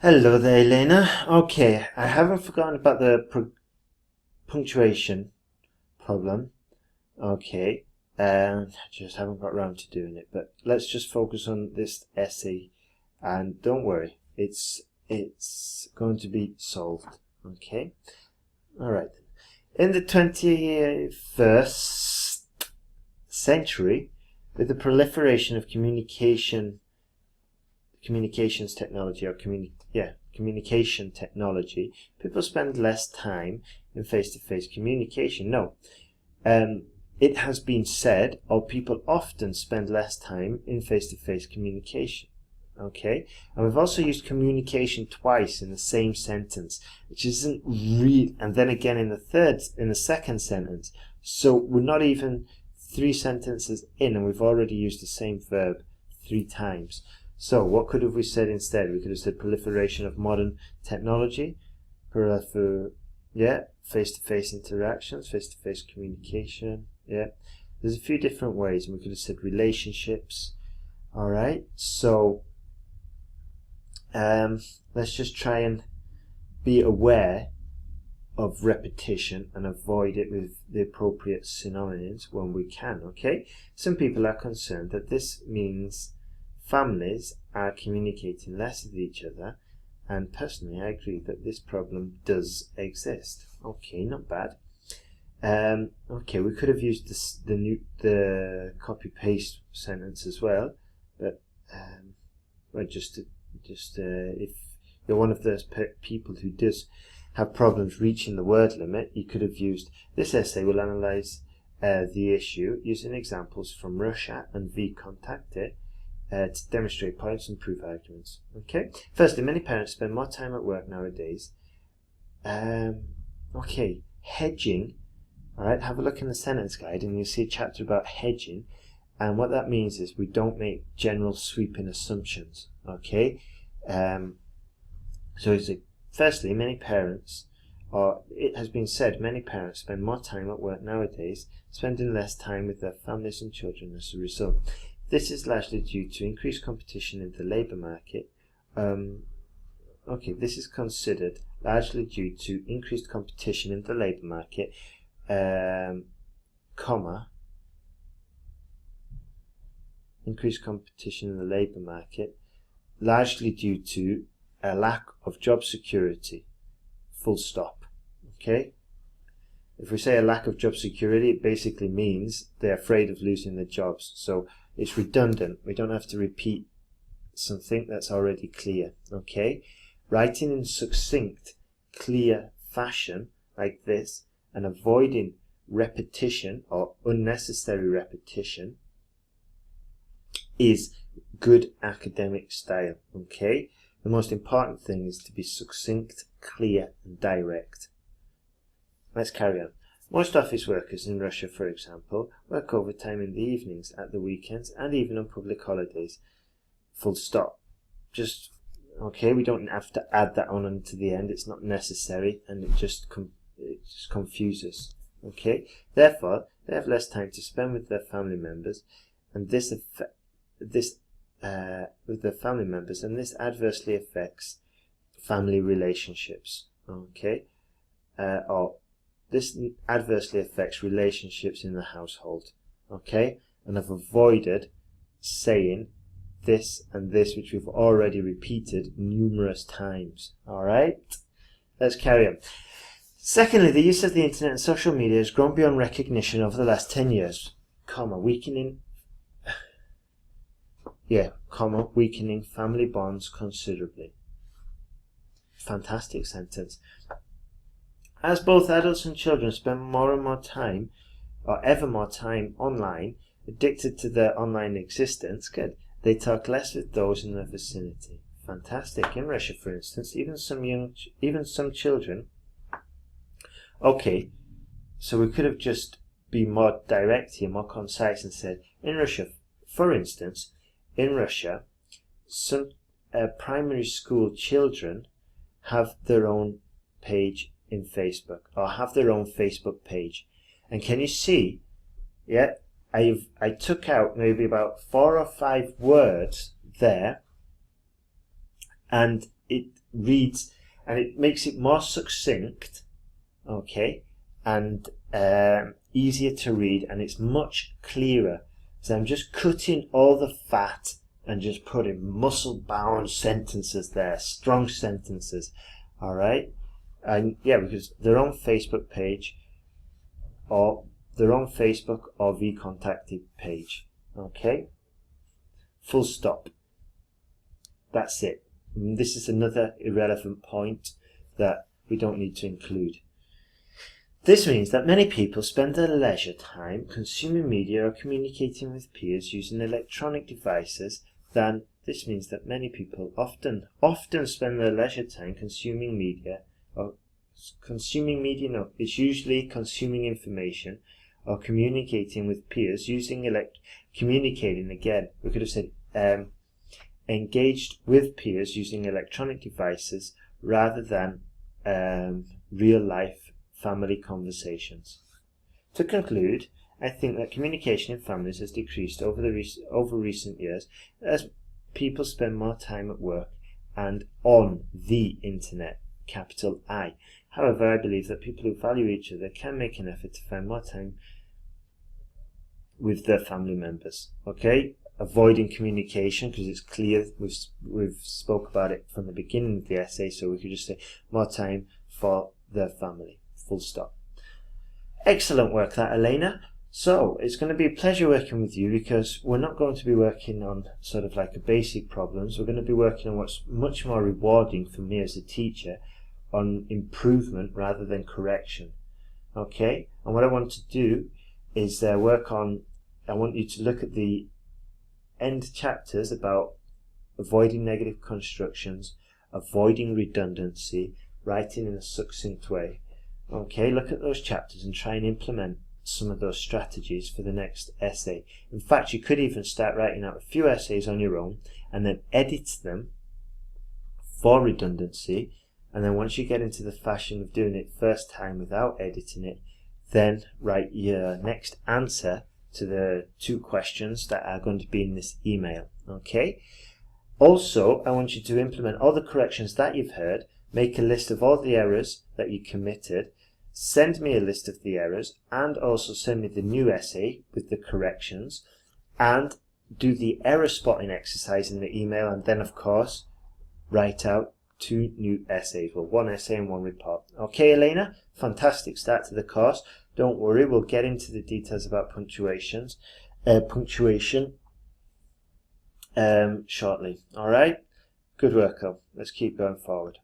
Hello there, Elena. Okay, I haven't forgotten about the punctuation problem. Okay, I just haven't got around to doing it. But let's just focus on this essay, and don't worry, it's going to be solved. Okay, all right. In the 21st century, with the proliferation of communications technology, or communication technology, people spend less time in face-to-face communication. No, it has been said, or people often spend less time in face-to-face communication. Okay, and we've also used communication twice in the same sentence, which isn't real, and then again in the second sentence. So we're not even 3 sentences in, and we've already used the same verb 3 times. So what could have we said instead? We could have said proliferation of modern technology, face-to-face interactions, face-to-face communication. Yeah, there's a few different ways, and we could have said relationships. All right, so let's just try and be aware of repetition and avoid it with the appropriate synonyms when we can. Okay, some people are concerned that this means families are communicating less with each other, and personally I agree that this problem does exist. Okay, not bad. Okay, we could have used the copy paste sentence as well, but just if you're one of those people who does have problems reaching the word limit, you could have used this essay will analyze the issue using examples from Russia and VKontakte to demonstrate points and prove arguments. Okay. Firstly, many parents spend more time at work nowadays. Okay, hedging. All right, have a look in the sentence guide, and you'll see a chapter about hedging. And what that means is we don't make general sweeping assumptions. Okay. So it's firstly, many parents, or it has been said, many parents spend more time at work nowadays, spending less time with their families and children as a result. This is largely due to increased competition in the labour market. Okay, this is considered largely due to increased competition in the labour market, increased competition in the labour market, largely due to a lack of job security, full stop. Okay? If we say a lack of job security, it basically means they're afraid of losing their jobs. So it's redundant. We don't have to repeat something that's already clear. Okay? Writing in succinct, clear fashion like this and avoiding repetition or unnecessary repetition is good academic style. Okay? The most important thing is to be succinct, clear and direct. Let's carry on. Most office workers in Russia, for example, work overtime in the evenings, at the weekends, and even on public holidays. Full stop. Just, okay, we don't have to add that on to the end. It's not necessary, and it just confuses. Okay? Therefore, they have less time to spend with their family members, and this adversely affects family relationships. Okay? This adversely affects relationships in the household. Okay? And I've avoided saying this and this, which we've already repeated numerous times. Alright? Let's carry on. Secondly, the use of the internet and social media has grown beyond recognition over the last 10 years, weakening family bonds considerably. Fantastic sentence. As both adults and children spend more and more time, or ever more time online, addicted to their online existence, they talk less with those in their vicinity. Fantastic. In Russia, for instance, even some children. Okay, so we could have just been more direct here, more concise, and said, in Russia, for instance, some primary school children have their own page in Facebook, or have their own Facebook page. And can you see, I took out maybe about 4 or 5 words there and it reads, and it makes it more succinct, okay, and easier to read, and it's much clearer. So I'm just cutting all the fat and just putting muscle-bound sentences there, strong sentences, all right? And yeah, because they're on Facebook page, or they're on Facebook or VKontacted page, okay? Full stop. That's it. And this is another irrelevant point that we don't need to include. This means that many people spend their leisure time consuming media or communicating with peers using electronic devices. This means that many people often spend their leisure time consuming media, or it's usually consuming information or communicating with peers using communicating again. We could have said engaged with peers using electronic devices rather than real life family conversations. To conclude, I think that communication in families has decreased over recent years as people spend more time at work and on the internet, capital I. However, I believe that people who value each other can make an effort to find more time with their family members. Okay, avoiding communication, because it's clear we've spoke about it from the beginning of the essay, so we could just say more time for their family. Full stop. Excellent work, that, Elena. So it's going to be a pleasure working with you, because we're not going to be working on sort of like a basic problems. We're going to be working on what's much more rewarding for me as a teacher, on improvement rather than correction. Okay, and what I want to do is I want you to look at the end chapters about avoiding negative constructions, avoiding redundancy, writing in a succinct way. Okay, look at those chapters and try and implement some of those strategies for the next essay. In fact, you could even start writing out a few essays on your own and then edit them for redundancy. And then once you get into the fashion of doing it first time without editing it, then write your next answer to the 2 questions that are going to be in this email. Okay. Also, I want you to implement all the corrections that you've heard. Make a list of all the errors that you committed. Send me a list of the errors, and also send me the new essay with the corrections, and do the error spotting exercise in the email, and then of course write out 2 new essays, well, 1 essay and 1 report. Okay, Elena, fantastic start to the course. Don't worry, we'll get into the details about punctuation shortly. All right, good work, let's keep going forward.